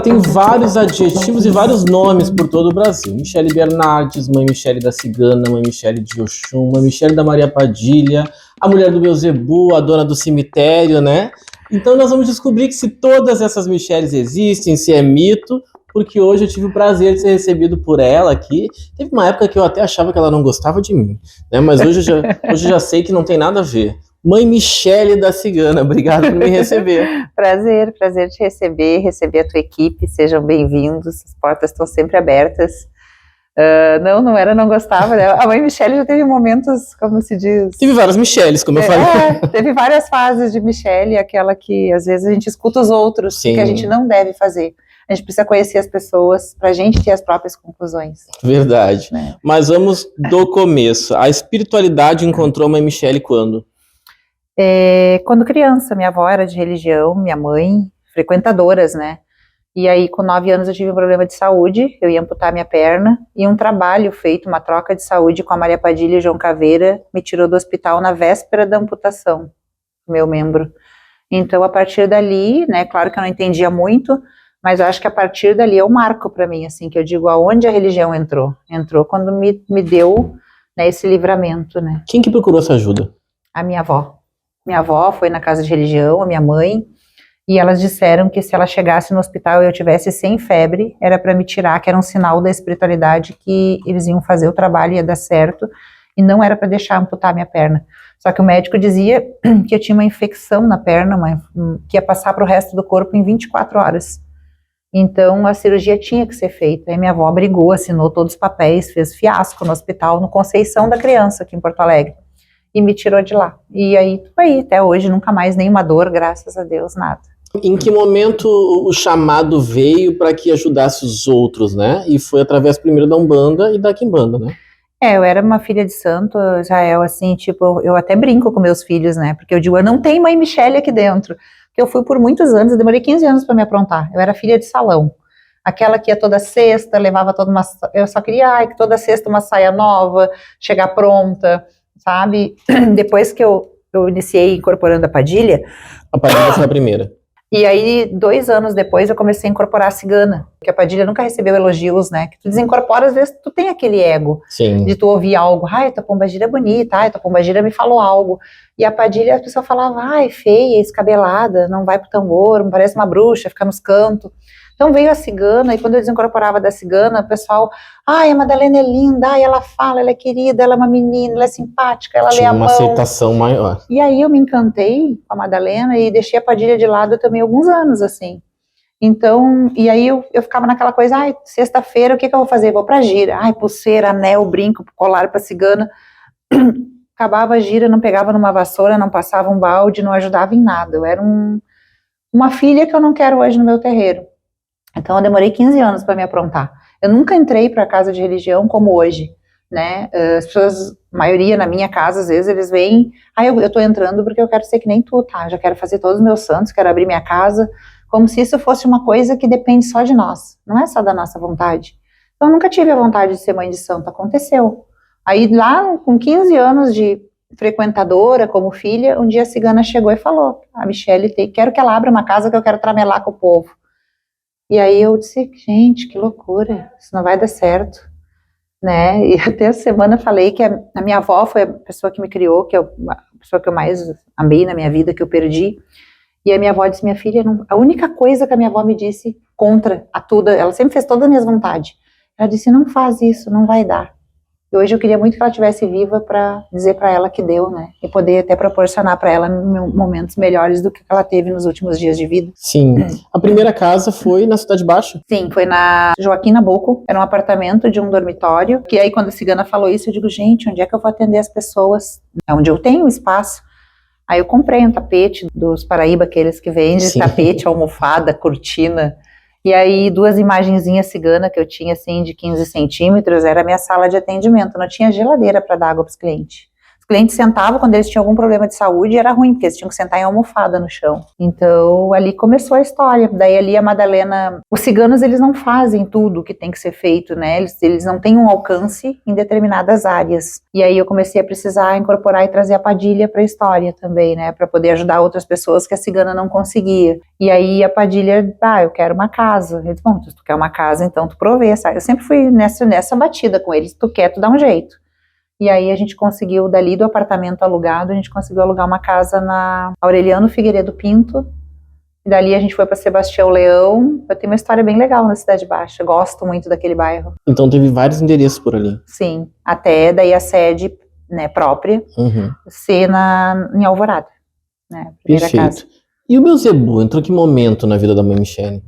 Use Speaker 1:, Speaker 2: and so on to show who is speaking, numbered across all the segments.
Speaker 1: tem vários adjetivos e vários nomes por todo o Brasil. Michele Bernardes, mãe Michele da Cigana, mãe Michele de Oxum, mãe Michele da Maria Padilha, a mulher do Beelzebub, a dona do cemitério, né? Então nós vamos descobrir que se todas essas Micheles existem, se é mito, porque hoje eu tive o prazer de ser recebido por ela aqui. Teve uma época que eu até achava que ela não gostava de mim, né? Mas hoje eu já sei que não tem nada a ver. Mãe Michele da Cigana, obrigado por me receber.
Speaker 2: Prazer te receber a tua equipe, sejam bem-vindos, as portas estão sempre abertas. Não gostava, né? A mãe Michele já teve momentos, como se diz...
Speaker 1: Teve várias Micheles, como eu falei.
Speaker 2: Teve várias fases de Michele, aquela que às vezes a gente escuta os outros, que a gente não deve fazer. A gente precisa conhecer as pessoas para a gente ter as próprias conclusões.
Speaker 1: Verdade. Né? Mas vamos do começo. A espiritualidade encontrou a mãe Michele quando?
Speaker 2: Quando criança, minha avó era de religião, minha mãe, frequentadoras, né? E aí, com 9 anos, eu tive um problema de saúde, eu ia amputar minha perna, e um trabalho feito, uma troca de saúde com a Maria Padilha e João Caveira, me tirou do hospital na véspera da amputação do meu membro. Então, a partir dali, né, claro que eu não entendia muito, mas eu acho que a partir dali é um marco para mim, assim, que eu digo, aonde a religião entrou? Entrou quando me deu, né, esse livramento, né?
Speaker 1: Quem que procurou essa ajuda?
Speaker 2: A minha avó. Minha avó foi na casa de religião, a minha mãe, e elas disseram que se ela chegasse no hospital e eu tivesse sem febre, era para me tirar, que era um sinal da espiritualidade que eles iam fazer o trabalho, ia dar certo, e não era para deixar amputar minha perna. Só que o médico dizia que eu tinha uma infecção na perna, que ia passar para o resto do corpo em 24 horas. Então a cirurgia tinha que ser feita. Aí minha avó brigou, assinou todos os papéis, fez fiasco no hospital, no Conceição da Criança, aqui em Porto Alegre. E me tirou de lá. E aí, tô aí, até hoje, nunca mais nenhuma dor, graças a Deus, nada.
Speaker 1: Em que momento o chamado veio para que ajudasse os outros, né? E foi através primeiro da Umbanda e da Quimbanda, né?
Speaker 2: Eu era uma filha de santo, Israel, assim, tipo, eu até brinco com meus filhos, né? Porque eu digo, eu não tenho mãe Michele aqui dentro. Porque eu fui por muitos anos, eu demorei 15 anos para me aprontar. Eu era filha de salão. Aquela que ia toda sexta, levava toda uma... Eu só queria, que toda sexta uma saia nova, chegar pronta, sabe? Depois que eu iniciei incorporando a Padilha...
Speaker 1: A Padilha foi a primeira.
Speaker 2: E aí, 2 anos depois, eu comecei a incorporar a Cigana, porque a Padilha nunca recebeu elogios, né? Que tu desincorpora, às vezes tu tem aquele ego.
Speaker 1: Sim.
Speaker 2: De tu ouvir algo, ai, tua pombagira é bonita, ai, tua pombagira me falou algo. E a Padilha, a pessoa falava, ai, feia, escabelada, não vai pro tambor, não parece uma bruxa, fica nos cantos. Então veio a Cigana, e quando eu desincorporava da Cigana, o pessoal, ai, a Madalena é linda, ai, ela fala, ela é querida, ela é uma menina, ela é simpática, ela lê a mão.
Speaker 1: Tinha uma aceitação maior.
Speaker 2: E aí eu me encantei com a Madalena e deixei a Padilha de lado também alguns anos, assim. Então, e aí eu ficava naquela coisa, ai, sexta-feira, o que eu vou fazer? Vou pra gira. Ai, pulseira, anel, brinco, colar pra Cigana. Acabava a gira, não pegava numa vassoura, não passava um balde, não ajudava em nada. Eu era uma filha que eu não quero hoje no meu terreiro. Então eu demorei 15 anos para me aprontar. Eu nunca entrei para casa de religião como hoje, né? As pessoas, a maioria na minha casa, às vezes eles vêm, eu tô entrando porque eu quero ser que nem tu, tá? Já quero fazer todos os meus santos, quero abrir minha casa, como se isso fosse uma coisa que depende só de nós, não é só da nossa vontade. Então eu nunca tive a vontade de ser mãe de santo, aconteceu. Aí lá com 15 anos de frequentadora como filha, um dia a Cigana chegou e falou, a Michele quero que ela abra uma casa que eu quero tramelar com o povo. E aí eu disse, gente, que loucura, isso não vai dar certo, né? E até a semana falei que a minha avó foi a pessoa que me criou, que é a pessoa que eu mais amei na minha vida, que eu perdi. E a minha avó disse, minha filha, a única coisa que a minha avó me disse contra a tudo, ela sempre fez todas as minhas vontades. Ela disse, não faz isso, não vai dar. E hoje eu queria muito que ela estivesse viva para dizer para ela que deu, né? E poder até proporcionar para ela momentos melhores do que ela teve nos últimos dias de vida.
Speaker 1: Sim. A primeira casa foi na Cidade Baixa?
Speaker 2: Sim, foi na Joaquim Nabuco. Era um apartamento de um dormitório. Que aí quando a Cigana falou isso, eu digo, gente, onde é que eu vou atender as pessoas? É onde eu tenho espaço. Aí eu comprei um tapete dos Paraíba, aqueles que vendem, tapete, almofada, cortina. E aí 2 imagenzinhas Cigana que eu tinha assim de 15 centímetros, era a minha sala de atendimento, não tinha geladeira para dar água para os clientes. Os clientes sentavam quando eles tinham algum problema de saúde e era ruim, porque eles tinham que sentar em almofada no chão. Então, ali começou a história. Daí ali a Madalena... Os ciganos, eles não fazem tudo que tem que ser feito, né? Eles não têm um alcance em determinadas áreas. E aí eu comecei a precisar incorporar e trazer a Padilha para a história também, né? Para poder ajudar outras pessoas que a cigana não conseguia. E aí a Padilha, eu quero uma casa. Eu disse, bom, se tu quer uma casa, então tu provê, sabe? Eu sempre fui nessa batida com eles, tu quer, tu dá um jeito. E aí a gente conseguiu, dali do apartamento alugado, a gente conseguiu alugar uma casa na Aureliano Figueiredo Pinto. E dali a gente foi para Sebastião Leão. Eu tenho uma história bem legal na Cidade Baixa. Eu gosto muito daquele bairro.
Speaker 1: Então teve vários endereços por ali.
Speaker 2: Sim, até daí a sede, né, própria ser em Alvorada, né, primeira casa.
Speaker 1: E o Beelzebub entrou em que momento na vida da mãe Michele?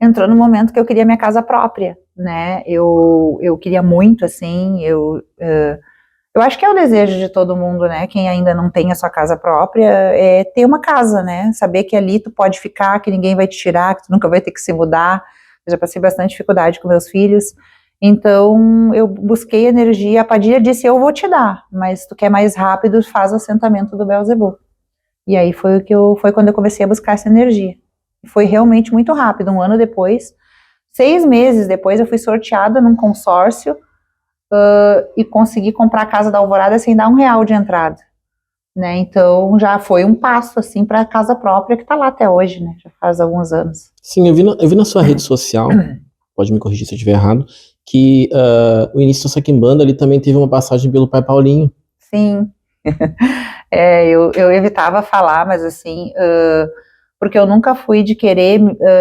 Speaker 2: Entrou no momento que eu queria minha casa própria, né? Eu queria muito, assim, eu acho que é o desejo de todo mundo, né? Quem ainda não tem a sua casa própria, é ter uma casa, né? Saber que ali tu pode ficar, que ninguém vai te tirar, que tu nunca vai ter que se mudar. Eu já passei bastante dificuldade com meus filhos. Então, eu busquei energia. A Padilha disse, eu vou te dar, mas se tu quer mais rápido, faz o assentamento do Beelzebub. E aí foi quando eu comecei a buscar essa energia. Foi realmente muito rápido. 1 ano depois, 6 meses depois, eu fui sorteada num consórcio e consegui comprar a casa da Alvorada sem dar R$1 de entrada, né? Então já foi um passo assim para a casa própria que está lá até hoje, né? Já faz alguns anos.
Speaker 1: Sim, eu vi na sua rede social, pode me corrigir se eu estiver errado, que o início da Saquimbanda ali também teve uma passagem pelo pai Paulinho.
Speaker 2: Sim, eu evitava falar, mas assim, porque eu nunca fui de querer,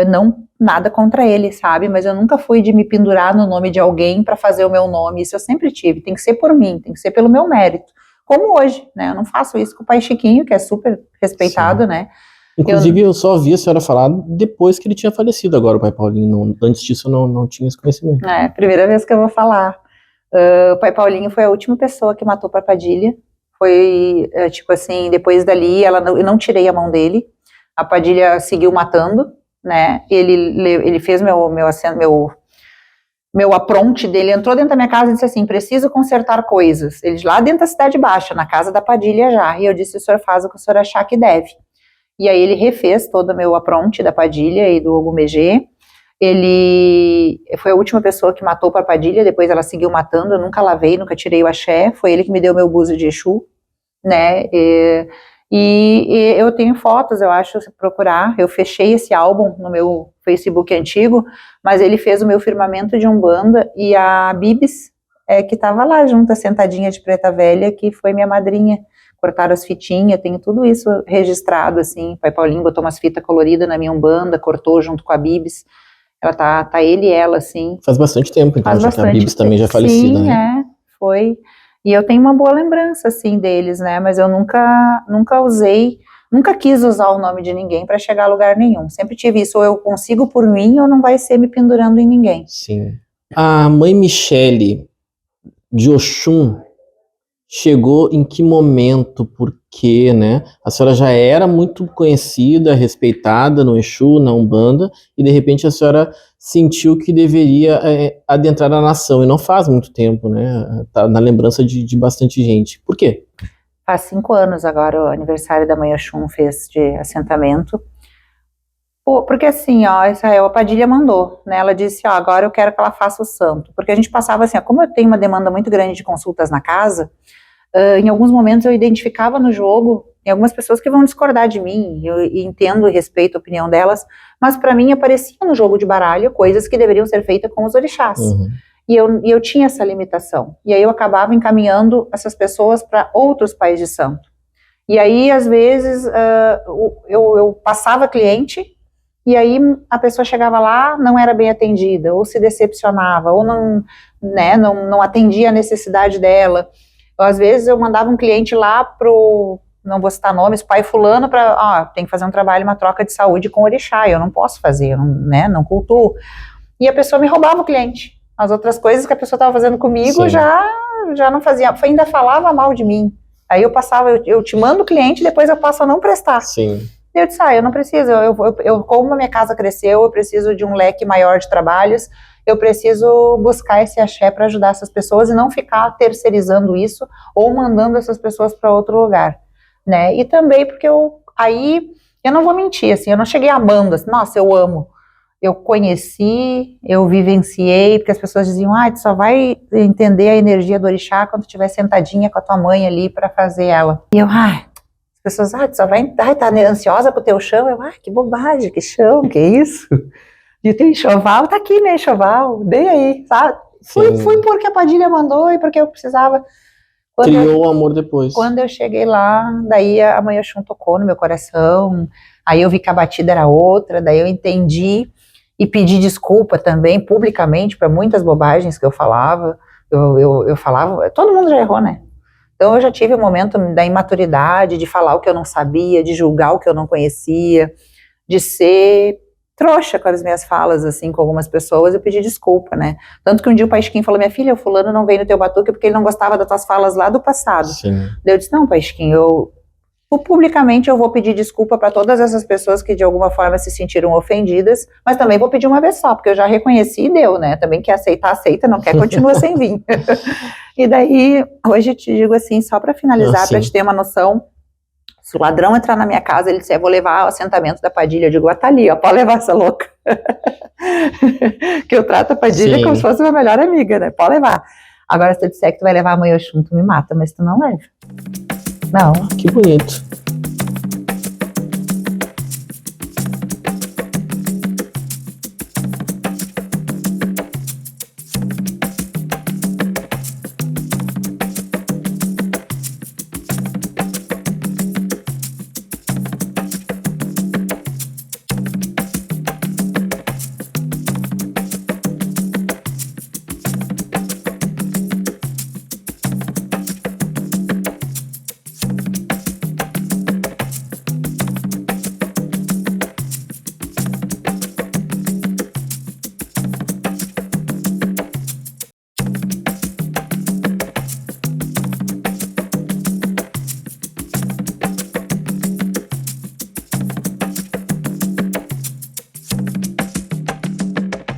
Speaker 2: não nada contra ele, sabe? Mas eu nunca fui de me pendurar no nome de alguém para fazer o meu nome. Isso eu sempre tive. Tem que ser por mim, tem que ser pelo meu mérito. Como hoje, né? Eu não faço isso com o pai Chiquinho, que é super respeitado, né?
Speaker 1: Inclusive, eu só ouvi a senhora falar depois que ele tinha falecido agora, o pai Paulinho. Antes disso, eu não tinha esse conhecimento.
Speaker 2: Primeira vez que eu vou falar. O pai Paulinho foi a última pessoa que matou a Padilha. Foi, tipo assim, depois dali, eu não tirei a mão dele. A Padilha seguiu matando, né? Ele fez meu apronte dele, entrou dentro da minha casa e disse assim, preciso consertar coisas. Ele lá dentro da Cidade Baixa, na casa da Padilha já. E eu disse, o senhor faz o que o senhor achar que deve. E aí ele refez todo o meu apronte da Padilha e do Ogumegê. Ele foi a última pessoa que matou para Padilha, depois ela seguiu matando, eu nunca lavei, nunca tirei o axé. Foi ele que me deu meu buzo de Exu, né? E eu tenho fotos, eu acho, se procurar, eu fechei esse álbum no meu Facebook antigo, mas ele fez o meu firmamento de Umbanda, e a Bibis, que estava lá junto, sentadinha de preta velha, que foi minha madrinha, cortaram as fitinhas, tenho tudo isso registrado, assim, o pai Paulinho botou umas fitas coloridas na minha Umbanda, cortou junto com a Bibis, ela tá ele e ela, assim.
Speaker 1: Faz bastante tempo, então, já que a Bibis também já é falecida,
Speaker 2: sim,
Speaker 1: né?
Speaker 2: Foi. E eu tenho uma boa lembrança, assim, deles, né, mas eu nunca usei, nunca quis usar o nome de ninguém para chegar a lugar nenhum. Sempre tive isso, ou eu consigo por mim, ou não vai ser me pendurando em ninguém.
Speaker 1: Sim. A mãe Michele de Oxum chegou em que momento? Por quê, né? A senhora já era muito conhecida, respeitada no Exu, na Umbanda, e de repente a senhora sentiu que deveria adentrar a nação, e não faz muito tempo, né? Tá na lembrança de bastante gente. Por quê?
Speaker 2: Faz 5 anos agora, o aniversário da mãe Oxum fez de assentamento. Porque assim, Israel, a Padilha mandou, né? Ela disse, agora eu quero que ela faça o santo. Porque a gente passava assim, como eu tenho uma demanda muito grande de consultas na casa, em alguns momentos eu identificava no jogo, tem algumas pessoas que vão discordar de mim, eu entendo e respeito a opinião delas, mas para mim aparecia no jogo de baralho coisas que deveriam ser feitas com os orixás. E eu tinha essa limitação. E aí eu acabava encaminhando essas pessoas para outros pais de santo. E aí, às vezes, eu passava cliente, e aí a pessoa chegava lá, não era bem atendida, ou se decepcionava, ou não atendia a necessidade dela. Às vezes eu mandava um cliente lá pro, não vou citar nomes, pai fulano, tem que fazer um trabalho, uma troca de saúde com o orixá, eu não posso fazer, não cultuo. E a pessoa me roubava o cliente. As outras coisas que a pessoa estava fazendo comigo já não fazia, ainda falava mal de mim. Aí eu passava, eu te mando o cliente, depois eu passo a não prestar.
Speaker 1: Sim.
Speaker 2: Eu disse, eu não preciso, como a minha casa cresceu, eu preciso de um leque maior de trabalhos, eu preciso buscar esse axé para ajudar essas pessoas e não ficar terceirizando isso ou mandando essas pessoas para outro lugar, né? E também porque eu não vou mentir, assim, eu não cheguei amando, assim, nossa, eu amo. Eu conheci, eu vivenciei, porque as pessoas diziam, tu só vai entender a energia do orixá quando tu estiver sentadinha com a tua mãe ali para fazer ela. E eu, as pessoas, tu só vai, tá ansiosa pro teu chão? Eu, que bobagem, que chão, que isso? E tem enxoval, tá aqui, né, enxoval, dei aí, sabe? Fui porque a Padilha mandou e porque eu precisava.
Speaker 1: Criou o amor depois.
Speaker 2: Quando eu cheguei lá, daí a Mãe Oxum tocou no meu coração, aí eu vi que a batida era outra, daí eu entendi e pedi desculpa também, publicamente, para muitas bobagens que eu falava. Eu falava, todo mundo já errou, né? Então eu já tive um momento da imaturidade, de falar o que eu não sabia, de julgar o que eu não conhecia, de ser trouxa com as minhas falas, assim, com algumas pessoas, eu pedi desculpa, né? Tanto que um dia o Pai Chiquinho falou, minha filha, o fulano não veio no teu batuque porque ele não gostava das tuas falas lá do passado.
Speaker 1: Sim.
Speaker 2: Daí eu disse, não, Pai Chiquinho, publicamente eu vou pedir desculpa para todas essas pessoas que de alguma forma se sentiram ofendidas, mas também vou pedir uma vez só, porque eu já reconheci e deu, né? Também quer aceitar, aceita, não quer, continua sem vir. E daí, hoje eu te digo assim, só para finalizar, para te ter uma noção, se o ladrão entrar na minha casa, ele disser, vou levar o assentamento da Padilha, eu digo, tá ali, ó, pode levar essa louca. Que eu trato a Padilha como se fosse uma melhor amiga, né? Pode levar. Agora, se tu disser que tu vai levar a Mãe Oxum, tu me mata, mas tu não leva. Não.
Speaker 1: Que bonito.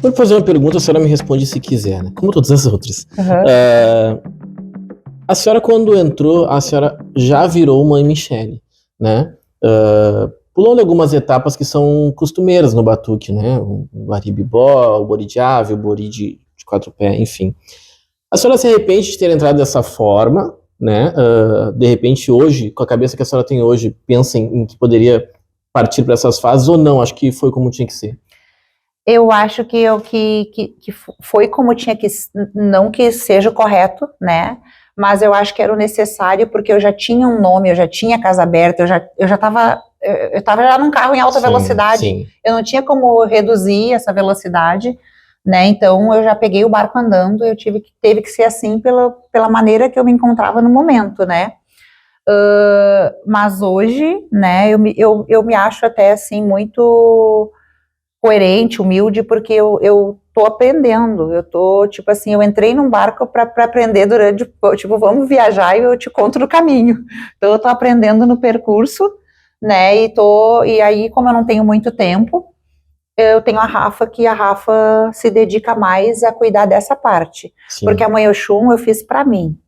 Speaker 1: Vou fazer uma pergunta, a senhora me responde se quiser, né? Como todas as outras. A senhora, quando entrou, a senhora já virou Mãe Michele, né? Pulando algumas etapas que são costumeiras no batuque, né? O aribibó, o bori de ave, o bori de quatro pés, enfim. A senhora se arrepende de ter entrado dessa forma, né? De repente, hoje, com a cabeça que a senhora tem hoje, pensa em que poderia partir para essas fases ou não? Acho que foi como tinha que ser.
Speaker 2: Eu acho que foi como tinha que, não que seja o correto, né? Mas eu acho que era o necessário, porque eu já tinha um nome, eu já tinha casa aberta, eu já estava já num carro em alta velocidade.
Speaker 1: Sim.
Speaker 2: Eu não tinha como reduzir essa velocidade, né? Então eu já peguei o barco andando, teve que ser assim pela maneira que eu me encontrava no momento, né? Mas hoje, né, eu me acho até assim muito coerente, humilde, porque eu tô aprendendo, eu tô, tipo assim, eu entrei num barco para aprender tipo, vamos viajar e eu te conto no caminho. Então eu tô aprendendo no percurso, né, e aí, como eu não tenho muito tempo, eu tenho a Rafa se dedica mais a cuidar dessa parte. Sim. Porque a Mãe Oxum eu fiz para mim,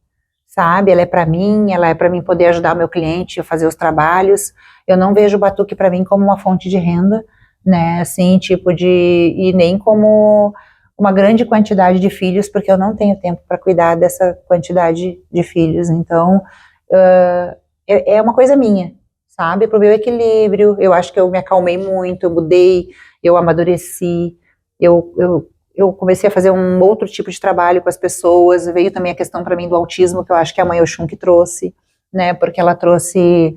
Speaker 2: sabe, ela é para mim poder ajudar o meu cliente a fazer os trabalhos. Eu não vejo o batuque para mim como uma fonte de renda, né, assim, e nem como uma grande quantidade de filhos, porque eu não tenho tempo para cuidar dessa quantidade de filhos. Então, é uma coisa minha, sabe, pro meu equilíbrio. Eu acho que eu me acalmei muito, eu mudei, eu amadureci, eu comecei a fazer um outro tipo de trabalho com as pessoas. Veio também a questão para mim do autismo, que eu acho que é a Mãe Oxum que trouxe, né, porque ela trouxe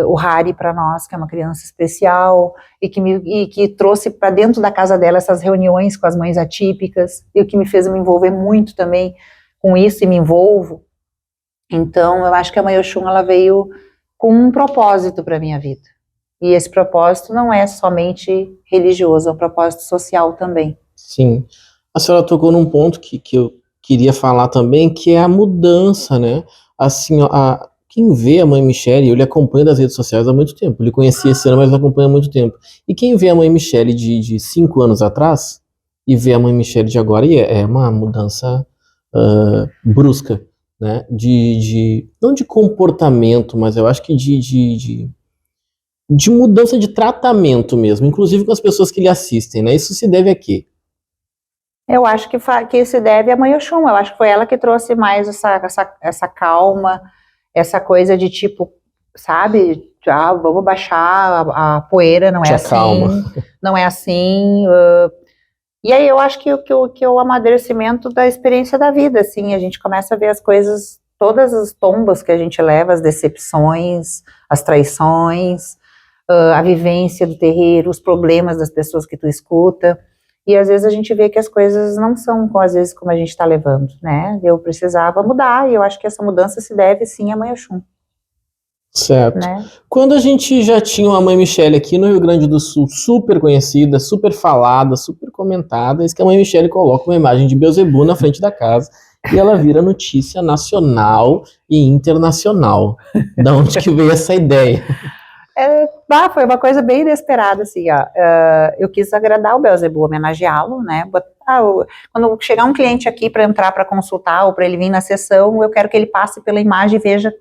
Speaker 2: o Hari para nós, que é uma criança especial, e que trouxe para dentro da casa dela essas reuniões com as mães atípicas, e o que me fez me envolver muito também com isso, e me envolvo. Então, eu acho que a Mãe Oxum, ela veio com um propósito para a minha vida, e esse propósito não é somente religioso, é um propósito social também.
Speaker 1: Sim, a senhora tocou num ponto que eu queria falar também, que é a mudança, né, assim, quem vê a Mãe Michele, eu lhe acompanho das redes sociais há muito tempo. Ele conhecia esse ano, mas acompanha há muito tempo. E quem vê a Mãe Michele de 5 anos atrás, e ver a Mãe Michele de agora, e é uma mudança brusca, né? Não de comportamento, mas eu acho que de mudança de tratamento mesmo, inclusive com as pessoas que lhe assistem, né? Isso se deve a quê?
Speaker 2: Eu acho que se deve a Mãe Oxum, eu acho que foi ela que trouxe mais essa calma, essa coisa de tipo, sabe, vamos baixar a poeira, não é assim,
Speaker 1: Calma.
Speaker 2: não é assim, e aí eu acho que o amadurecimento da experiência da vida, assim, a gente começa a ver as coisas, todas as tombas que a gente leva, as decepções, as traições, a vivência do terreiro, os problemas das pessoas que tu escuta, e às vezes a gente vê que as coisas não são, às vezes, como a gente está levando, né? Eu precisava mudar, e eu acho que essa mudança se deve, sim, a Mãe Oxum.
Speaker 1: Certo.
Speaker 2: Né?
Speaker 1: Quando a gente já tinha uma Mãe Michele aqui no Rio Grande do Sul, super conhecida, super falada, super comentada, eis que a Mãe Michele coloca uma imagem de Beelzebub na frente da casa e ela vira notícia nacional e internacional. Da onde que veio essa ideia?
Speaker 2: Foi uma coisa bem inesperada, assim, ó. Eu quis agradar o Beelzebub, homenageá-lo, né? Quando chegar um cliente aqui para entrar para consultar ou para ele vir na sessão, eu quero que ele passe pela imagem e veja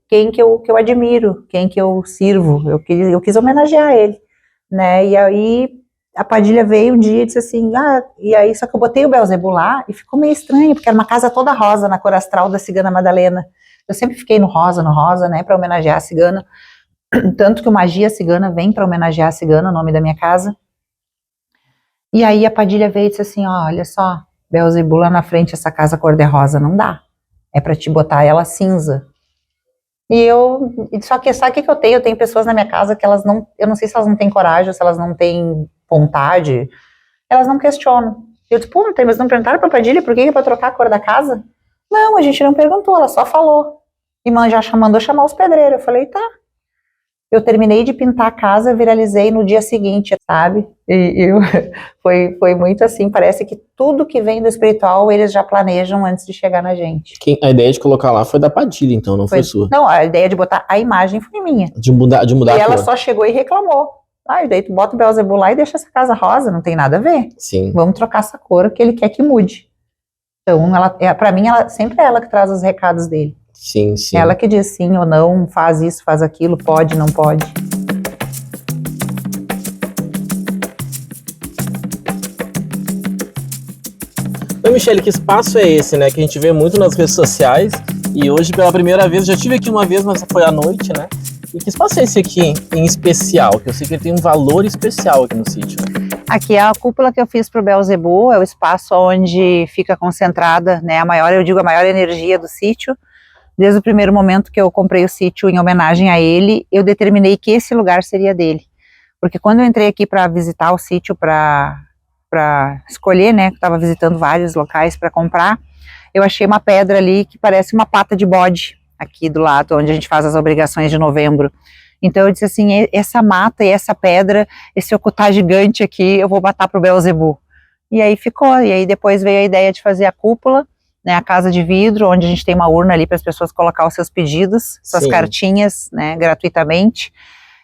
Speaker 2: quem que eu admiro, quem que eu sirvo. Eu quis homenagear ele, né? E aí a Padilha veio um dia e disse assim, e aí só que eu botei o Beelzebub lá e ficou meio estranho, porque era uma casa toda rosa na cor astral da Cigana Madalena. Eu sempre fiquei no rosa, né, para homenagear a cigana. Tanto que o Magia Cigana vem para homenagear a cigana, o nome da minha casa. E aí a Padilha veio e disse assim, olha só, Beelzebub lá na frente, essa casa cor-de-rosa não dá. É para te botar ela cinza. Só que sabe o que eu tenho? Eu tenho pessoas na minha casa que elas não, eu não sei se elas não têm coragem, se elas não têm vontade, elas não questionam. Eu disse, não tem, mas não perguntaram pra Padilha por que é pra trocar a cor da casa? Não, a gente não perguntou, ela só falou. E já mandou chamar os pedreiros. Eu falei, tá. Eu terminei de pintar a casa, viralizei no dia seguinte, sabe? Foi muito assim, parece que tudo que vem do espiritual, eles já planejam antes de chegar na gente.
Speaker 1: A ideia de colocar lá foi da Padilha, então, não foi sua?
Speaker 2: Não, a ideia de botar a imagem foi minha.
Speaker 1: De mudar a cor.
Speaker 2: E ela só chegou e reclamou. E daí tu bota o Beelzebub lá e deixa essa casa rosa, não tem nada a ver.
Speaker 1: Sim.
Speaker 2: Vamos trocar essa cor que ele quer que mude. Então, pra mim, sempre é ela que traz os recados dele.
Speaker 1: Sim, sim.
Speaker 2: Ela que diz sim ou não, faz isso, faz aquilo, pode, não pode.
Speaker 1: Oi, Michele, que espaço é esse, né? Que a gente vê muito nas redes sociais. E hoje, pela primeira vez, já tive aqui uma vez, mas foi à noite, né? E que espaço é esse aqui, em especial? Que eu sei que ele tem um valor especial aqui no sítio.
Speaker 2: Aqui é a cúpula que eu fiz para o Beelzebub, é o espaço onde fica concentrada, né, a maior energia do sítio. Desde o primeiro momento que eu comprei o sítio em homenagem a ele, eu determinei que esse lugar seria dele. Porque quando eu entrei aqui para visitar o sítio, para escolher, né, que estava visitando vários locais para comprar, eu achei uma pedra ali que parece uma pata de bode, aqui do lado, onde a gente faz as obrigações de novembro. Então eu disse assim, essa mata e essa pedra, esse ocultar gigante aqui, eu vou botar pro Beelzebub. E aí ficou, e aí depois veio a ideia de fazer a cúpula, né, a casa de vidro, onde a gente tem uma urna ali para as pessoas colocar os seus pedidos, suas cartinhas, né, gratuitamente,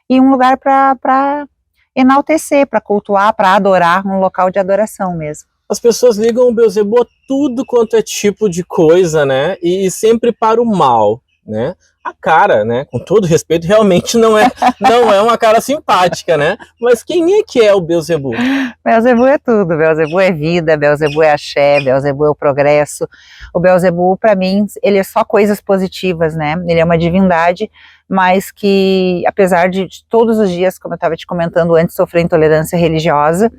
Speaker 2: e um lugar para enaltecer, para cultuar, para adorar, um local de adoração mesmo.
Speaker 1: As pessoas ligam o Beelzebub a tudo quanto é tipo de coisa, né, e sempre para o mal, né. A cara, né, com todo respeito, realmente não é uma cara simpática, né? Mas quem é que é o Beelzebub?
Speaker 2: Beelzebub é tudo, Beelzebub é vida, Beelzebub é axé, Beelzebub é o progresso. O Beelzebub, para mim, ele é só coisas positivas, né? Ele é uma divindade, mas que, apesar de todos os dias, como eu estava te comentando antes, sofrer intolerância religiosa,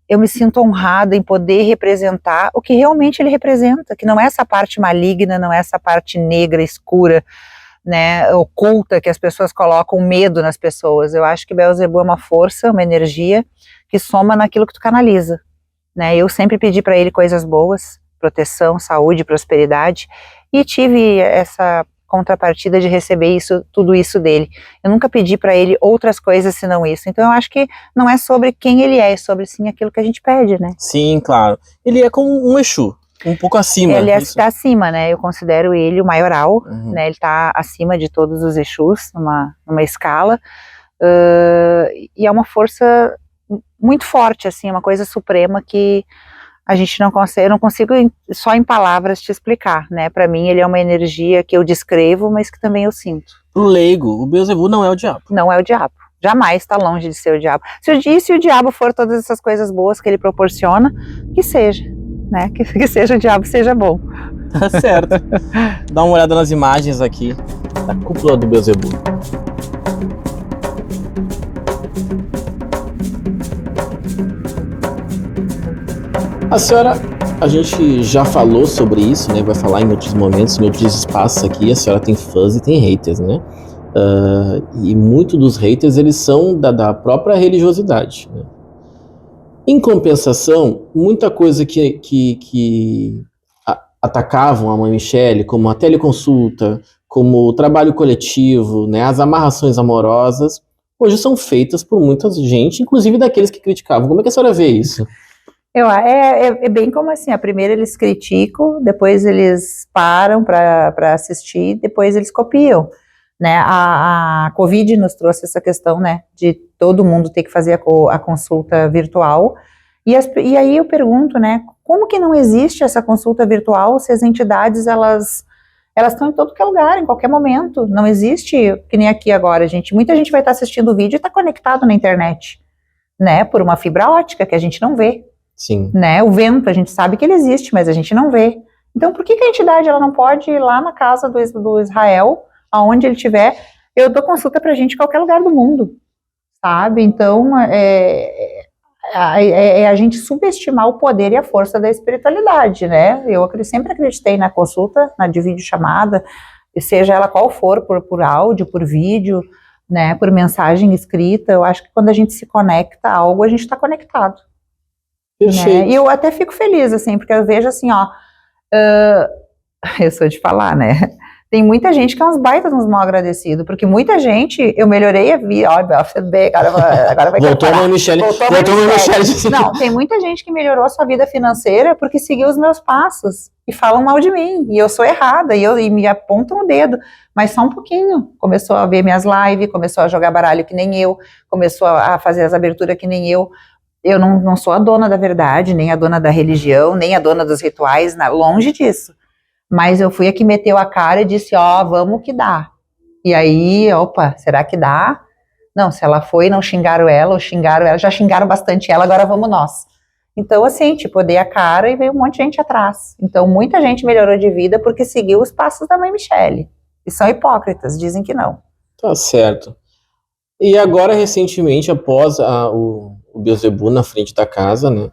Speaker 2: eu me sinto honrada em poder representar o que realmente ele representa, que não é essa parte maligna, não é essa parte negra, escura, né, oculta, que as pessoas colocam medo nas pessoas. Eu acho que Beelzebub é uma força, uma energia que soma naquilo que tu canaliza, né? Eu sempre pedi para ele coisas boas, proteção, saúde, prosperidade, e tive essa contrapartida de receber tudo isso dele. Eu nunca pedi para ele outras coisas senão isso. Então eu acho que não é sobre quem ele é sobre sim aquilo que a gente pede, né?
Speaker 1: Sim, claro. Ele é como um Exu, um pouco acima.
Speaker 2: Ele está acima, né? Eu considero ele o maioral, né? Ele está acima de todos os Exus, numa escala, e é uma força muito forte, assim, uma coisa suprema que a gente não consegue, eu não consigo só em palavras te explicar, né? Para mim ele é uma energia que eu descrevo, mas que também eu sinto.
Speaker 1: Pro leigo, o Beelzebub não é o diabo.
Speaker 2: Não é o diabo. Jamais está longe de ser o diabo. Se o diabo for todas essas coisas boas que ele proporciona, que seja, né? Que seja o diabo, seja bom.
Speaker 1: Tá certo. Dá uma olhada nas imagens aqui da cúpula do Beelzebub. A senhora, a gente já falou sobre isso, né? Vai falar em outros momentos, em outros espaços aqui. A senhora tem fãs e tem haters, né? E muitos dos haters, eles são da própria religiosidade, né? Em compensação, muita coisa que atacavam a Mãe Michele, como a teleconsulta, como o trabalho coletivo, né, as amarrações amorosas, hoje são feitas por muita gente, inclusive daqueles que criticavam. Como é que a senhora vê isso?
Speaker 2: É bem como assim, a primeira eles criticam, depois eles param para assistir, depois eles copiam, né? A Covid nos trouxe essa questão, né, de todo mundo ter que fazer a consulta virtual, e aí eu pergunto, né, como que não existe essa consulta virtual se as entidades, elas estão em todo lugar, em qualquer momento, não existe, que nem aqui agora, muita gente vai estar assistindo o vídeo e está conectado na internet, né, por uma fibra ótica que a gente não vê.
Speaker 1: Sim.
Speaker 2: Né, o vento, a gente sabe que ele existe, mas a gente não vê. Então, por que a entidade ela não pode ir lá na casa do Israel, aonde ele estiver? Eu dou consulta pra gente em qualquer lugar do mundo, sabe? Então, a gente subestimar o poder e a força da espiritualidade, né? Eu sempre acreditei na consulta, de videochamada, seja ela qual for, por áudio, por vídeo, né, por mensagem escrita. Eu acho que quando a gente se conecta a algo, a gente está conectado. Né? E eu até fico feliz, assim, porque eu vejo assim, ó, eu sou de falar, né, tem muita gente que é uns baitas, uns mal agradecidos, porque muita gente, eu melhorei a vida, ó, agora vai
Speaker 1: voltou a Mãe Michele.
Speaker 2: Não, tem muita gente que melhorou a sua vida financeira porque seguiu os meus passos, e falam mal de mim, e eu sou errada, e me apontam o dedo, mas só um pouquinho, começou a ver minhas lives, começou a jogar baralho que nem eu, começou a fazer as aberturas que nem eu não sou a dona da verdade, nem a dona da religião, nem a dona dos rituais, longe disso. Mas eu fui a que meteu a cara e disse, ó, vamos que dá. E aí, opa, será que dá? Não, se ela foi, não xingaram ela, ou xingaram ela, já xingaram bastante ela, agora vamos nós. Então, assim, tipo, eu dei a cara e veio um monte de gente atrás. Então, muita gente melhorou de vida porque seguiu os passos da Mãe Michele. E são hipócritas, dizem que não.
Speaker 1: Tá certo. E agora, recentemente, após o Beelzebub na frente da casa, né,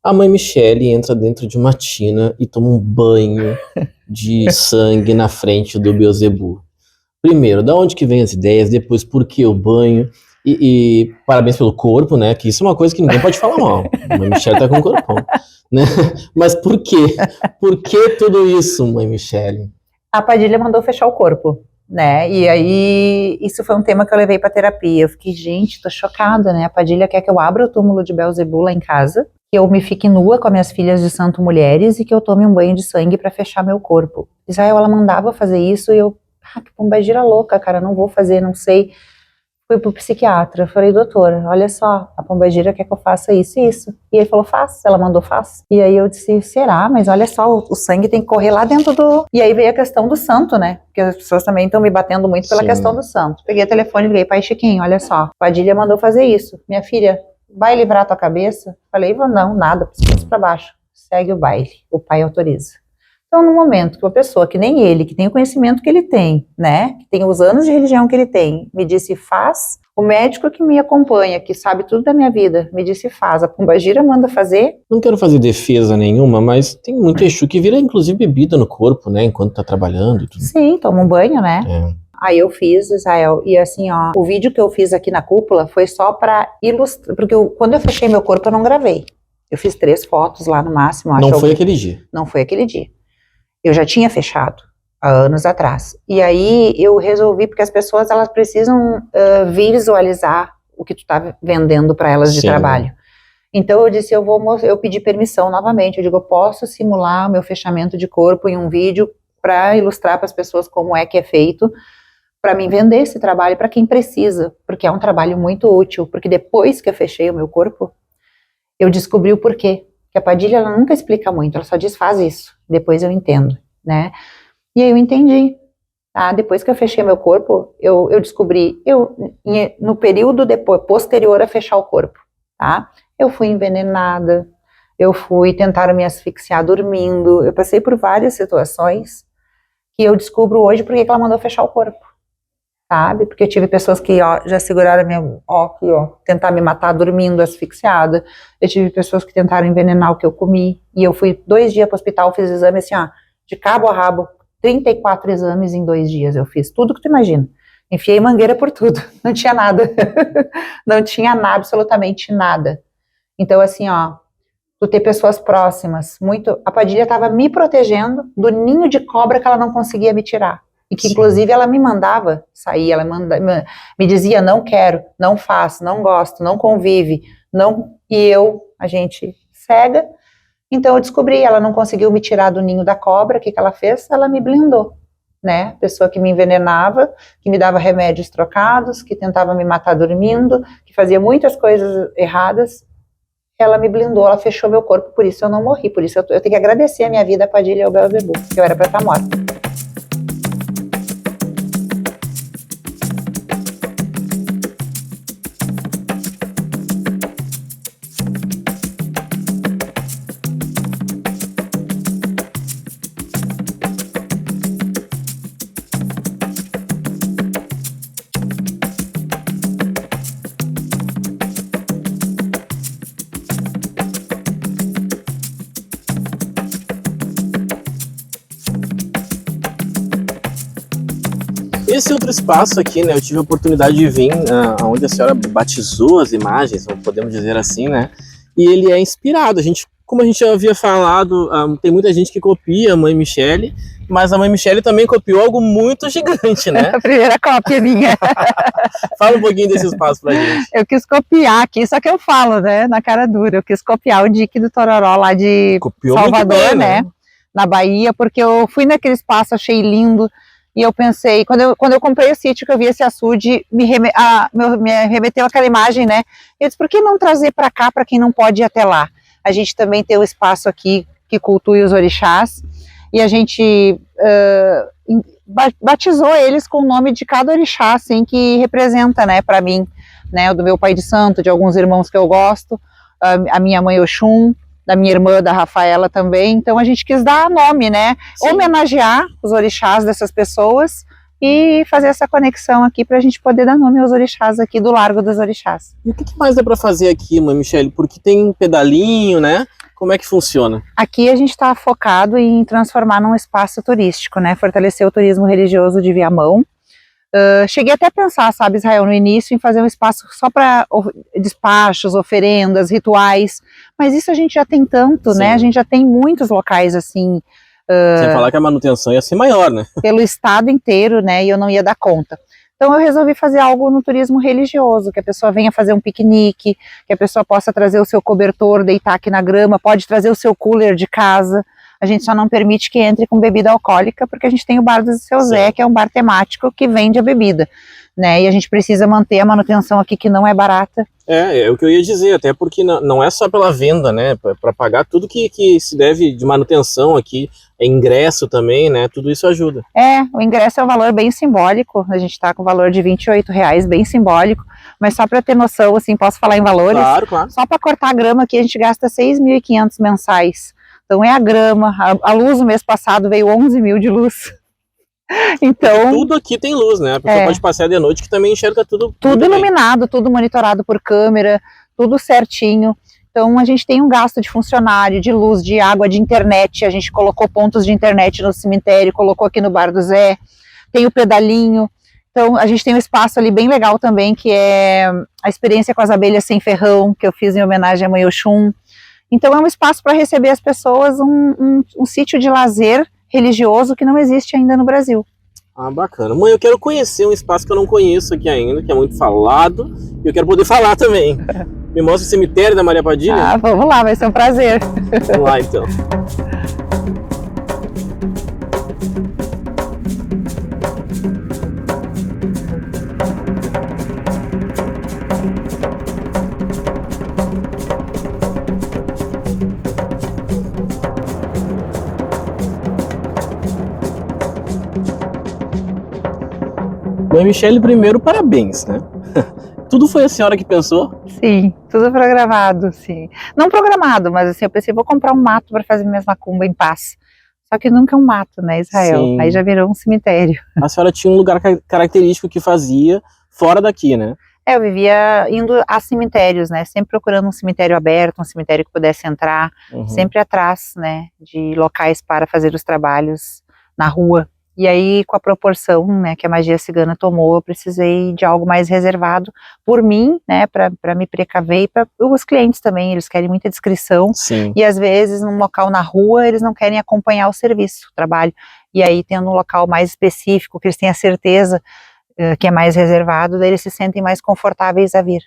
Speaker 1: a Mãe Michele entra dentro de uma tina e toma um banho de sangue na frente do Beelzebub. Primeiro, da onde que vem as ideias? Depois, por que o banho? E parabéns pelo corpo, né, que isso é uma coisa que ninguém pode falar mal. A Mãe Michele tá com um corpão, né? Mas por quê? Por que tudo isso, Mãe Michele?
Speaker 2: A Padilha mandou fechar o corpo, né, e aí isso foi um tema que eu levei pra terapia. Eu fiquei, gente, tô chocada, né, a Padilha quer que eu abra o túmulo de Beelzebub lá em casa, que eu me fique nua com as minhas filhas de santo mulheres e que eu tome um banho de sangue pra fechar meu corpo. Israel, ela mandava fazer isso e eu, que pombagira louca, cara, não vou fazer, não sei. Fui pro psiquiatra, falei, doutor, olha só, a pombagira quer que eu faça isso e isso. E ele falou, faz, ela mandou, faz. E aí eu disse, será? Mas olha só, o sangue tem que correr lá dentro do... E aí veio a questão do santo, né? Porque as pessoas também estão me batendo muito pela questão do santo. Peguei o telefone e liguei, pai Chiquinho, olha só, Padilha mandou fazer isso. Minha filha, vai livrar tua cabeça? Falei, não, nada, pescoço pra baixo. Segue o baile, o pai autoriza. Então, no momento que uma pessoa que nem ele, que tem o conhecimento que ele tem, né, que tem os anos de religião que ele tem, me disse faz, o médico que me acompanha, que sabe tudo da minha vida, me disse faz, a pombagira manda fazer.
Speaker 1: Não quero fazer defesa nenhuma, mas tem muito Exu que vira inclusive bebida no corpo, né, enquanto tá trabalhando e tudo.
Speaker 2: Sim, toma um banho, né. Aí eu fiz, Israel, e assim, ó, o vídeo que eu fiz aqui na cúpula foi só pra ilustrar, porque quando eu fechei meu corpo eu não gravei. Eu fiz 3 fotos lá no máximo.
Speaker 1: Não foi aquele dia.
Speaker 2: Não foi aquele dia. Eu já tinha fechado há anos atrás. E aí eu resolvi, porque as pessoas elas precisam visualizar o que tu tá vendendo para elas de trabalho. Então eu disse, eu pedi permissão novamente. Eu digo, eu posso simular o meu fechamento de corpo em um vídeo para ilustrar para as pessoas como é que é feito, para mim vender esse trabalho para quem precisa, porque é um trabalho muito útil, porque depois que eu fechei o meu corpo, eu descobri o porquê, que a Padilha ela nunca explica muito, ela só diz faz isso, depois eu entendo, né? E aí eu entendi, tá? Depois que eu fechei meu corpo, eu descobri, no período depois, posterior a fechar o corpo, tá? Eu fui envenenada, tentaram me asfixiar dormindo, eu passei por várias situações que eu descubro hoje porque que ela mandou fechar o corpo, sabe? Porque eu tive pessoas que já seguraram tentar me matar dormindo, asfixiada. Eu tive pessoas que tentaram envenenar o que eu comi. E eu fui 2 dias para o hospital, fiz exame assim, de cabo a rabo, 34 exames em 2 dias. Eu fiz tudo que tu imagina. Enfiei mangueira por tudo, não tinha nada. Não tinha nada, absolutamente nada. Então, assim, tu ter pessoas próximas, a Padilha estava me protegendo do ninho de cobra que ela não conseguia me tirar. E que, inclusive, ela me mandava sair, ela me dizia, não quero, não faço, não gosto, não convive, não, a gente cega. Então eu descobri, ela não conseguiu me tirar do ninho da cobra, o que ela fez? Ela me blindou, né? Pessoa que me envenenava, que me dava remédios trocados, que tentava me matar dormindo, que fazia muitas coisas erradas, ela me blindou, ela fechou meu corpo, por isso eu não morri, por isso eu tenho que agradecer a minha vida, a Padilha e ao Beelzebub, que eu era para estar morta.
Speaker 1: Esse outro espaço aqui, né, eu tive a oportunidade de vir onde a senhora batizou as imagens, podemos dizer assim, né, e ele é inspirado, como a gente já havia falado, tem muita gente que copia a Mãe Michele, mas a Mãe Michele também copiou algo muito gigante, né?
Speaker 2: A primeira cópia minha.
Speaker 1: Fala um pouquinho desse espaço pra gente.
Speaker 2: Eu quis copiar aqui, só que eu falo, né, na cara dura, eu quis copiar o Dique do Tororó lá de
Speaker 1: Copiou
Speaker 2: Salvador,
Speaker 1: muito bem,
Speaker 2: né, na Bahia, porque eu fui naquele espaço, achei lindo. E eu pensei, quando eu comprei o sítio, que eu vi esse açude, me remeteu aquela imagem, né? Eu disse, por que não trazer para cá, para quem não pode ir até lá? A gente também tem um espaço aqui que cultue os orixás, e a gente batizou eles com o nome de cada orixá, assim, que representa, né, para mim, né? O do meu pai de santo, de alguns irmãos que eu gosto, a minha mãe Oxum, da minha irmã, da Rafaela também, então a gente quis dar nome, né,
Speaker 1: Sim.
Speaker 2: Homenagear os orixás dessas pessoas e fazer essa conexão aqui para a gente poder dar nome aos orixás aqui do Largo dos Orixás.
Speaker 1: E o que mais dá para fazer aqui, Mãe Michele? Porque tem pedalinho, né? Como é que funciona?
Speaker 2: Aqui a gente está focado em transformar num espaço turístico, né, fortalecer o turismo religioso de Viamão. Cheguei até a pensar, sabe, Israel, no início, em fazer um espaço só para despachos, oferendas, rituais, mas isso a gente já tem tanto, né? A gente já tem muitos locais assim.
Speaker 1: Sem falar que a manutenção ia ser maior, né?
Speaker 2: Pelo estado inteiro, né? E eu não ia dar conta. Então eu resolvi fazer algo no turismo religioso, que a pessoa venha fazer um piquenique, que a pessoa possa trazer o seu cobertor, deitar aqui na grama, pode trazer o seu cooler de casa. A gente só não permite que entre com bebida alcoólica, porque a gente tem o bar do Seu Zé, que é um bar temático que vende a bebida, né? E a gente precisa manter a manutenção aqui, que não é barata.
Speaker 1: É o que eu ia dizer, até porque não é só pela venda, né? Para pagar tudo que se deve de manutenção aqui, ingresso também, né? Tudo isso ajuda.
Speaker 2: O ingresso é um valor bem simbólico, a gente está com o valor de R$28, bem simbólico, mas só para ter noção, assim, posso falar em valores?
Speaker 1: Claro.
Speaker 2: Só para cortar a grama aqui a gente gasta 6.500 mensais. Então é a grama, a luz no mês passado veio 11 mil de luz. Então,
Speaker 1: tudo aqui tem luz, né? A pessoa pode passear de noite que também enxerga tudo.
Speaker 2: Tudo iluminado, tudo monitorado por câmera, tudo certinho. Então a gente tem um gasto de funcionário, de luz, de água, de internet. A gente colocou pontos de internet no cemitério, colocou aqui no Bar do Zé. Tem o pedalinho. Então a gente tem um espaço ali bem legal também, que é a experiência com as abelhas sem ferrão, que eu fiz em homenagem à Mãe Oxum. Então é um espaço para receber as pessoas, um sítio de lazer religioso que não existe ainda no Brasil.
Speaker 1: Ah, bacana. Mãe, eu quero conhecer um espaço que eu não conheço aqui ainda, que é muito falado, e eu quero poder falar também. Me mostra o cemitério da Maria Padilha?
Speaker 2: Vamos lá, vai ser um prazer.
Speaker 1: Vamos lá, então. Mãe Michele, primeiro, parabéns, né? Tudo foi a senhora que pensou?
Speaker 2: Sim, tudo programado, sim. Não programado, mas assim, eu pensei, vou comprar um mato para fazer minhas macumbas em paz. Só que nunca é um mato, né, Israel?
Speaker 1: Sim.
Speaker 2: Aí já virou um cemitério.
Speaker 1: A senhora tinha um lugar característico que fazia fora daqui, né?
Speaker 2: Eu vivia indo a cemitérios, né? Sempre procurando um cemitério aberto, um cemitério que pudesse entrar, sempre atrás, né? De locais para fazer os trabalhos na rua. E aí, com a proporção, né, que a magia cigana tomou, eu precisei de algo mais reservado por mim, né, para me precaver e para os clientes também. Eles querem muita discrição.
Speaker 1: Sim.
Speaker 2: E às vezes, num local na rua, eles não querem acompanhar o serviço, o trabalho. E aí, tendo um local mais específico, que eles têm a certeza que é mais reservado, daí eles se sentem mais confortáveis a vir.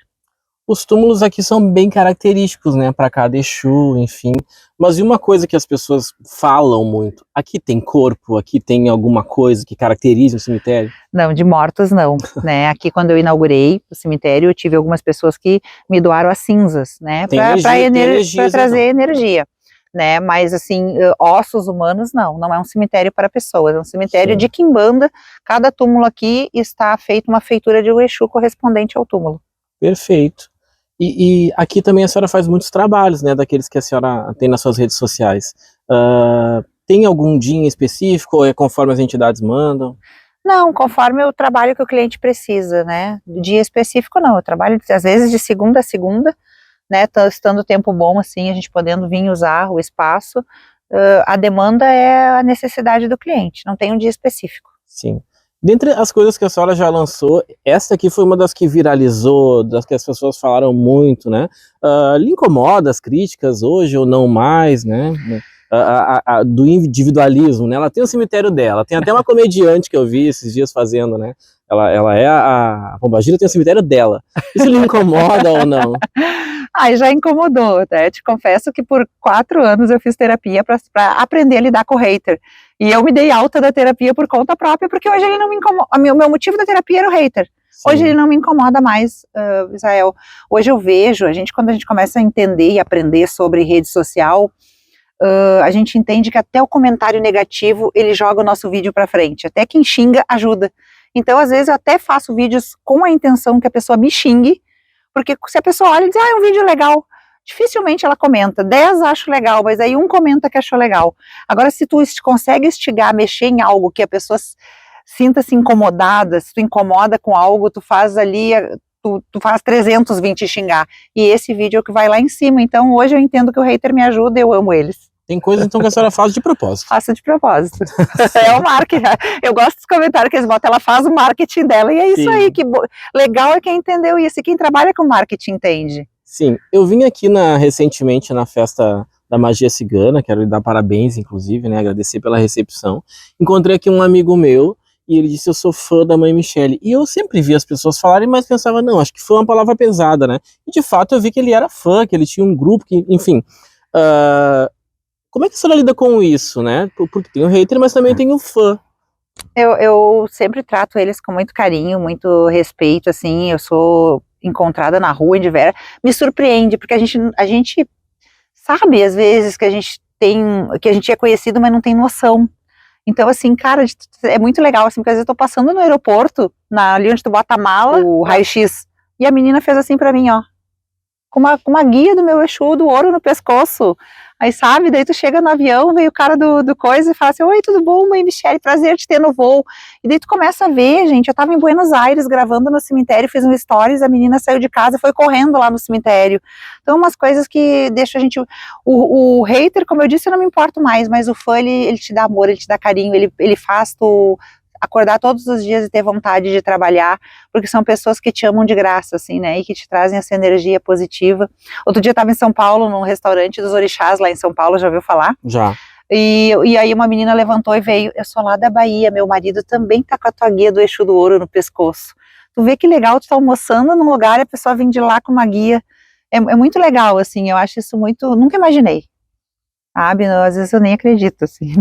Speaker 1: Os túmulos aqui são bem característicos, né, para cada Exu, enfim. Mas e uma coisa que as pessoas falam muito, aqui tem corpo, aqui tem alguma coisa que caracteriza o cemitério?
Speaker 2: Não, de mortos não, né, aqui quando eu inaugurei o cemitério, eu tive algumas pessoas que me doaram as cinzas, né, para trazer energia, né, mas assim, ossos humanos não é um cemitério para pessoas, é um cemitério de quimbanda. Cada túmulo aqui está feito uma feitura de um Exu correspondente ao túmulo.
Speaker 1: Perfeito. E aqui também a senhora faz muitos trabalhos, né, daqueles que a senhora tem nas suas redes sociais. Tem algum dia em específico ou é conforme as entidades mandam?
Speaker 2: Não, conforme o trabalho que o cliente precisa, né, dia específico não, eu trabalho às vezes de segunda a segunda, né, estando tempo bom assim, a gente podendo vir usar o espaço, a demanda é a necessidade do cliente, não tem um dia específico.
Speaker 1: Sim. Dentre as coisas que a senhora já lançou, essa aqui foi uma das que viralizou, das que as pessoas falaram muito, né? Lhe incomoda as críticas hoje ou não mais, né? Do individualismo, né? Ela tem o cemitério dela, tem até uma comediante que eu vi esses dias fazendo, né? Ela é a Pombagira, tem o cemitério dela. Isso lhe incomoda ou não?
Speaker 2: Ai, já incomodou, né? Te confesso que por 4 anos eu fiz terapia para aprender a lidar com o hater. E eu me dei alta da terapia por conta própria, porque hoje ele não me incomoda. O meu motivo da terapia era o hater. Sim. Hoje ele não me incomoda mais, Israel. Hoje eu vejo, quando a gente começa a entender e aprender sobre rede social, a gente entende que até o comentário negativo, ele joga o nosso vídeo para frente. Até quem xinga ajuda. Então, às vezes, eu até faço vídeos com a intenção que a pessoa me xingue, porque se a pessoa olha e diz, é um vídeo legal, dificilmente ela comenta. 10 acho legal, mas aí um comenta que achou legal. Agora, se tu consegue instigar, mexer em algo que a pessoa sinta-se incomodada, se tu incomoda com algo, tu faz ali, tu faz 320 xingar. E esse vídeo é o que vai lá em cima. Então, hoje eu entendo que o hater me ajuda, eu amo eles.
Speaker 1: Tem coisas então que a senhora faz de propósito.
Speaker 2: Faço de propósito. É o marketing. Eu gosto dos comentários que eles botam, ela faz o marketing dela, e é isso. Sim. Aí, legal é quem entendeu isso, e quem trabalha com marketing entende.
Speaker 1: Sim, eu vim aqui recentemente na festa da magia cigana, quero lhe dar parabéns, inclusive, né, agradecer pela recepção. Encontrei aqui um amigo meu, e ele disse, eu sou fã da Mãe Michele. E eu sempre vi as pessoas falarem, mas pensava, não, acho que foi uma palavra pesada, né? E de fato eu vi que ele era fã, que ele tinha um grupo, que, enfim... Como é que a senhora lida com isso, né? Porque tem o hater, mas também tem o fã.
Speaker 2: Eu sempre trato eles com muito carinho, muito respeito, assim. Eu sou encontrada na rua, em diversas... Me surpreende, porque a gente sabe, às vezes, que a gente é conhecido, mas não tem noção. Então, assim, cara, é muito legal, assim, porque às vezes eu tô passando no aeroporto, ali onde tu bota a mala, o raio-x, e a menina fez assim pra mim, ó, com uma guia do meu Exu, do ouro no pescoço. Aí, sabe, daí tu chega no avião, vem o cara do coisa e fala assim, oi, tudo bom, Mãe Michele, prazer te ter no voo. E daí tu começa a ver, gente, eu tava em Buenos Aires gravando no cemitério, fiz um stories, a menina saiu de casa e foi correndo lá no cemitério. Então, umas coisas que deixam a gente... O hater, como eu disse, eu não me importo mais, mas o fã, ele te dá amor, ele te dá carinho, ele faz tu acordar todos os dias e ter vontade de trabalhar, porque são pessoas que te amam de graça, assim, né, e que te trazem essa energia positiva. Outro dia eu estava em São Paulo, num restaurante dos orixás, lá em São Paulo, já ouviu falar?
Speaker 1: Já.
Speaker 2: E aí uma menina levantou e veio, eu sou lá da Bahia, meu marido também tá com a tua guia do Exu do Ouro no pescoço. Tu vê que legal, tu tá almoçando num lugar e a pessoa vem de lá com uma guia. É muito legal, assim, eu acho isso muito, nunca imaginei. Sabe, às vezes eu nem acredito, assim.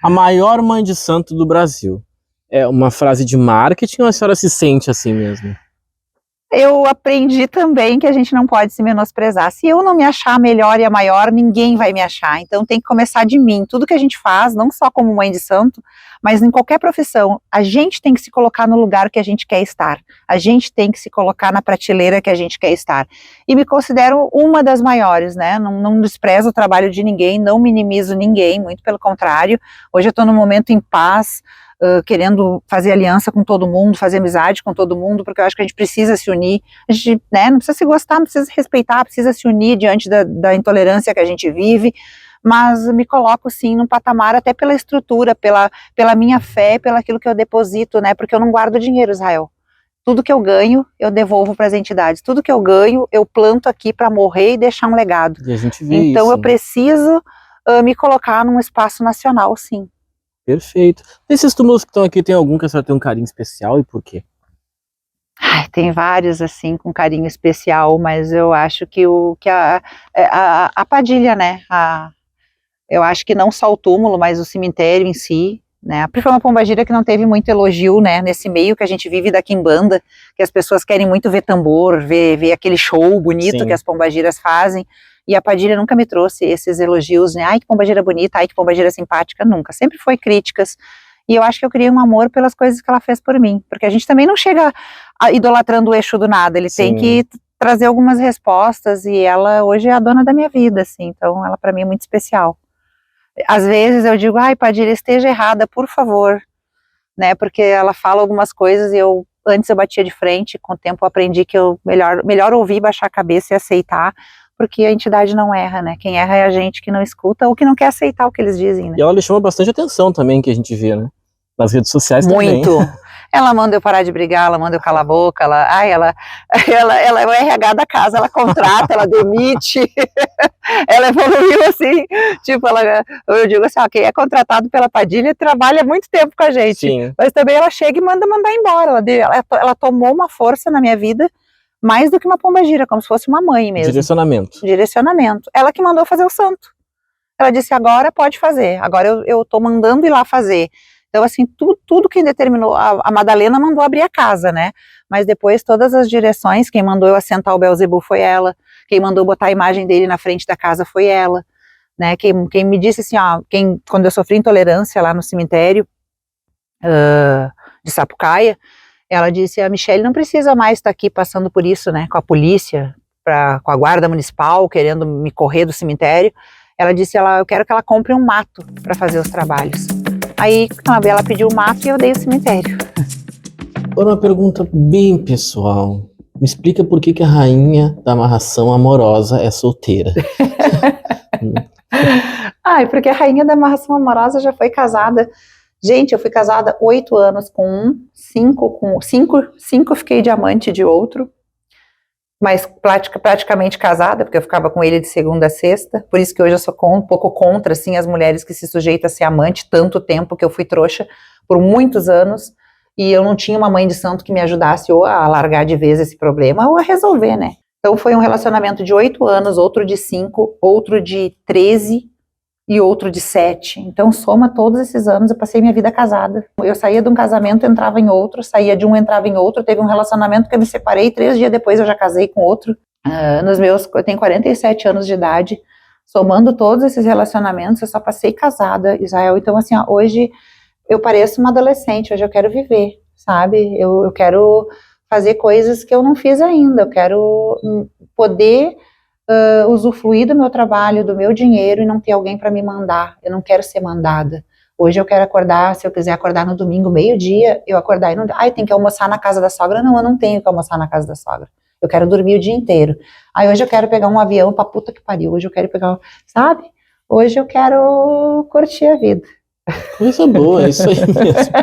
Speaker 1: A maior mãe de santo do Brasil. É uma frase de marketing ou a senhora se sente assim mesmo?
Speaker 2: Eu aprendi também que a gente não pode se menosprezar. Se eu não me achar a melhor e a maior, ninguém vai me achar. Então tem que começar de mim. Tudo que a gente faz, não só como mãe de santo, mas em qualquer profissão, a gente tem que se colocar no lugar que a gente quer estar. A gente tem que se colocar na prateleira que a gente quer estar. E me considero uma das maiores, né? Não desprezo o trabalho de ninguém, não minimizo ninguém, muito pelo contrário. Hoje eu estou num momento em paz, querendo fazer aliança com todo mundo, fazer amizade com todo mundo, porque eu acho que a gente precisa se unir, a gente, né, não precisa se gostar, não precisa se respeitar, precisa se unir diante da intolerância que a gente vive, mas me coloco sim num patamar até pela estrutura, pela minha fé, pelo aquilo que eu deposito, né, porque eu não guardo dinheiro, Israel. Tudo que eu ganho, eu devolvo para as entidades. Tudo que eu ganho, eu planto aqui para morrer e deixar um legado.
Speaker 1: E a gente vê
Speaker 2: então
Speaker 1: isso,
Speaker 2: eu preciso me colocar num espaço nacional, sim.
Speaker 1: Perfeito. Desses túmulos que estão aqui, tem algum que a senhora tem um carinho especial e por quê?
Speaker 2: Ai, tem vários, assim, com carinho especial, mas eu acho que a Padilha, né, eu acho que não só o túmulo, mas o cemitério em si, né, a foi uma pombagira que não teve muito elogio, né, nesse meio que a gente vive da quimbanda, que as pessoas querem muito ver tambor, ver aquele show bonito que as pombagiras fazem, e a Padilha nunca me trouxe esses elogios, né, ai que pombagira bonita, ai que pombagira simpática, nunca, sempre foi críticas, e eu acho que eu criei um amor pelas coisas que ela fez por mim, porque a gente também não chega idolatrando o Exu do nada, ele tem que trazer algumas respostas, e ela hoje é a dona da minha vida, assim, então ela para mim é muito especial. Às vezes eu digo, ai Padilha, esteja errada, por favor, né, porque ela fala algumas coisas e antes eu batia de frente, com o tempo eu aprendi que eu melhor ouvir, baixar a cabeça e aceitar, porque a entidade não erra, né, quem erra é a gente que não escuta ou que não quer aceitar o que eles dizem, né.
Speaker 1: E ela lhe chama bastante atenção também, que a gente vê, né, nas redes sociais também.
Speaker 2: Muito. Ela manda eu parar de brigar, ela manda eu calar a boca, ela é o RH da casa, ela contrata, ela demite, ela evoluiu assim, tipo, eu digo assim, ó, quem é contratado pela Padilha trabalha muito tempo com a gente,
Speaker 1: Sim.
Speaker 2: Mas também ela chega e manda mandar embora, ela tomou uma força na minha vida, mais do que uma pombagira, como se fosse uma mãe mesmo. Direcionamento. Ela que mandou fazer o santo. Ela disse, agora pode fazer, agora eu tô mandando ir lá fazer. Então, assim, tudo quem determinou, a Madalena mandou abrir a casa, né, mas depois todas as direções, quem mandou eu assentar o Belzebu foi ela, quem mandou botar a imagem dele na frente da casa foi ela, né, quem me disse assim, ó, quando eu sofri intolerância lá no cemitério de Sapucaia, ela disse, a Michele não precisa mais estar aqui passando por isso, né, com a polícia, com a guarda municipal, querendo me correr do cemitério, ela disse, eu quero que ela compre um mato para fazer os trabalhos. Aí ela pediu o mato e eu dei o cemitério.
Speaker 1: Agora uma pergunta bem pessoal. Me explica por que a rainha da amarração amorosa é solteira.
Speaker 2: Porque a rainha da amarração amorosa já foi casada. Gente, eu fui casada 8 anos com um, 5 fiquei de amante de outro, mas praticamente casada, porque eu ficava com ele de segunda a sexta, por isso que hoje eu sou um pouco contra, assim, as mulheres que se sujeitam a ser amante tanto tempo, que eu fui trouxa por muitos anos, e eu não tinha uma mãe de santo que me ajudasse ou a largar de vez esse problema, ou a resolver, né. Então foi um relacionamento de 8 anos, outro de 5, outro de 13, e outro de 7, então soma todos esses anos, eu passei minha vida casada, eu saía de um casamento, entrava em outro, saía de um, entrava em outro, teve um relacionamento que eu me separei, 3 dias depois eu já casei com outro, eu tenho 47 anos de idade, somando todos esses relacionamentos, eu só passei casada, Israel, então assim, ó, hoje eu pareço uma adolescente, hoje eu quero viver, sabe, eu quero fazer coisas que eu não fiz ainda, eu quero poder usufruir do meu trabalho, do meu dinheiro e não ter alguém para me mandar, eu não quero ser mandada. Hoje eu quero acordar, se eu quiser acordar no domingo, meio-dia, eu acordar e não, tem que almoçar na casa da sogra, não, eu não tenho que almoçar na casa da sogra, eu quero dormir o dia inteiro. Hoje eu quero pegar um avião pra puta que pariu, hoje eu quero pegar, sabe? Hoje eu quero curtir a vida.
Speaker 1: Coisa boa, é isso aí mesmo.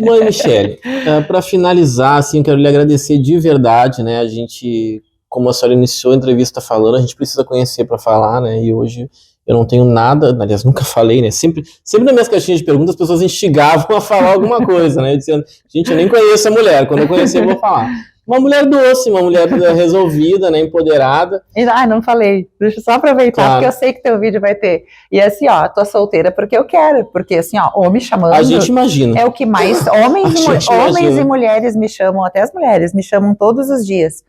Speaker 1: Mãe Michele, para finalizar, assim, eu quero lhe agradecer de verdade, né, a gente, como a senhora iniciou a entrevista falando, a gente precisa conhecer para falar, né, e hoje eu não tenho nada, aliás, nunca falei, né, sempre nas minhas caixinhas de perguntas as pessoas instigavam a falar alguma coisa, né, dizendo, gente, eu nem conheço a mulher, quando eu conhecer eu vou falar. Uma mulher doce, uma mulher resolvida, né, empoderada.
Speaker 2: Não falei. Deixa eu só aproveitar,
Speaker 1: Claro.
Speaker 2: porque eu sei que teu vídeo vai ter. E assim, ó, tô solteira porque eu quero. Porque assim, ó, homem chamando...
Speaker 1: A gente imagina.
Speaker 2: É o que mais... Homens e mulheres me chamam, até as mulheres, me chamam todos os dias.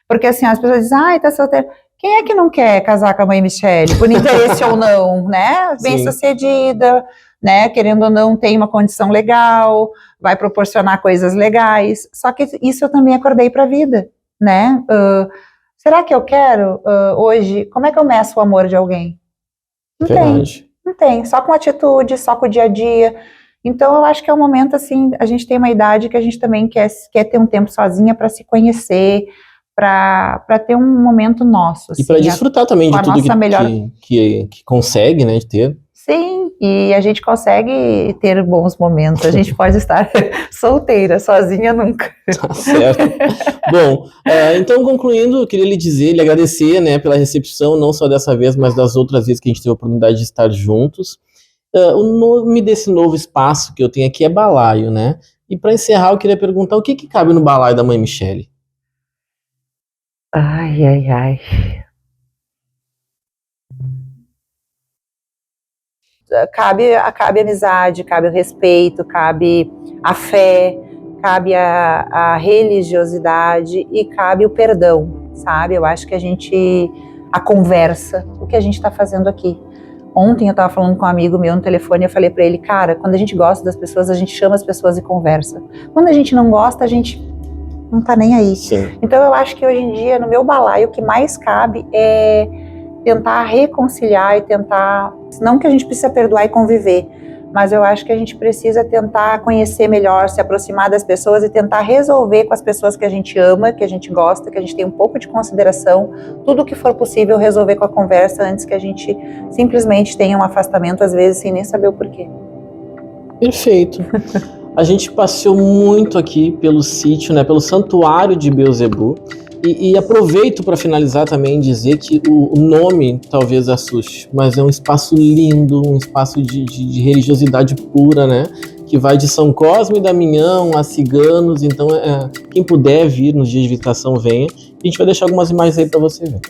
Speaker 2: Porque assim, as pessoas dizem, ai, tá solteira. Quem é que não quer casar com a mãe Michele? Por interesse ou não, né? Bem-sucedida, né? Querendo ou não, tem uma condição legal, vai proporcionar coisas legais. Só que isso eu também acordei para a vida, né? Será que eu quero hoje? Como é que eu meço o amor de alguém? Não tem, não tem. Só com atitude, só com o dia a dia. Então eu acho que é um momento assim, a gente tem uma idade que a gente também quer ter um tempo sozinha para se conhecer, para ter um momento nosso.
Speaker 1: Assim, e para desfrutar também de tudo que consegue, né, de ter.
Speaker 2: Sim, e a gente consegue ter bons momentos, a gente pode estar solteira, sozinha nunca.
Speaker 1: Tá certo. Bom, então concluindo, eu queria lhe agradecer, né, pela recepção, não só dessa vez, mas das outras vezes que a gente teve a oportunidade de estar juntos. O nome desse novo espaço que eu tenho aqui é Balaio, né? E para encerrar, eu queria perguntar o que cabe no balaio da mãe Michele?
Speaker 2: Ai, ai, ai. Cabe a amizade, cabe o respeito, cabe a fé, cabe a religiosidade e cabe o perdão, sabe? Eu acho que a conversa, o que a gente está fazendo aqui. Ontem eu estava falando com um amigo meu no telefone e eu falei para ele, cara, quando a gente gosta das pessoas, a gente chama as pessoas e conversa. Quando a gente não gosta, a gente não tá nem aí.
Speaker 1: Sim.
Speaker 2: Então eu acho que hoje em dia, no meu balaio, o que mais cabe é tentar reconciliar e tentar, não que a gente precisa perdoar e conviver, mas eu acho que a gente precisa tentar conhecer melhor, se aproximar das pessoas e tentar resolver com as pessoas que a gente ama, que a gente gosta, que a gente tem um pouco de consideração, tudo o que for possível resolver com a conversa antes que a gente simplesmente tenha um afastamento, às vezes, sem nem saber o porquê.
Speaker 1: Perfeito. A gente passeou muito aqui pelo sítio, né, pelo Santuário de Beelzebub, e aproveito para finalizar também dizer que o nome talvez assuste, mas é um espaço lindo, um espaço de religiosidade pura, né, que vai de São Cosme e Damião a ciganos, então quem puder vir nos dias de visitação venha, a gente vai deixar algumas imagens aí para você ver.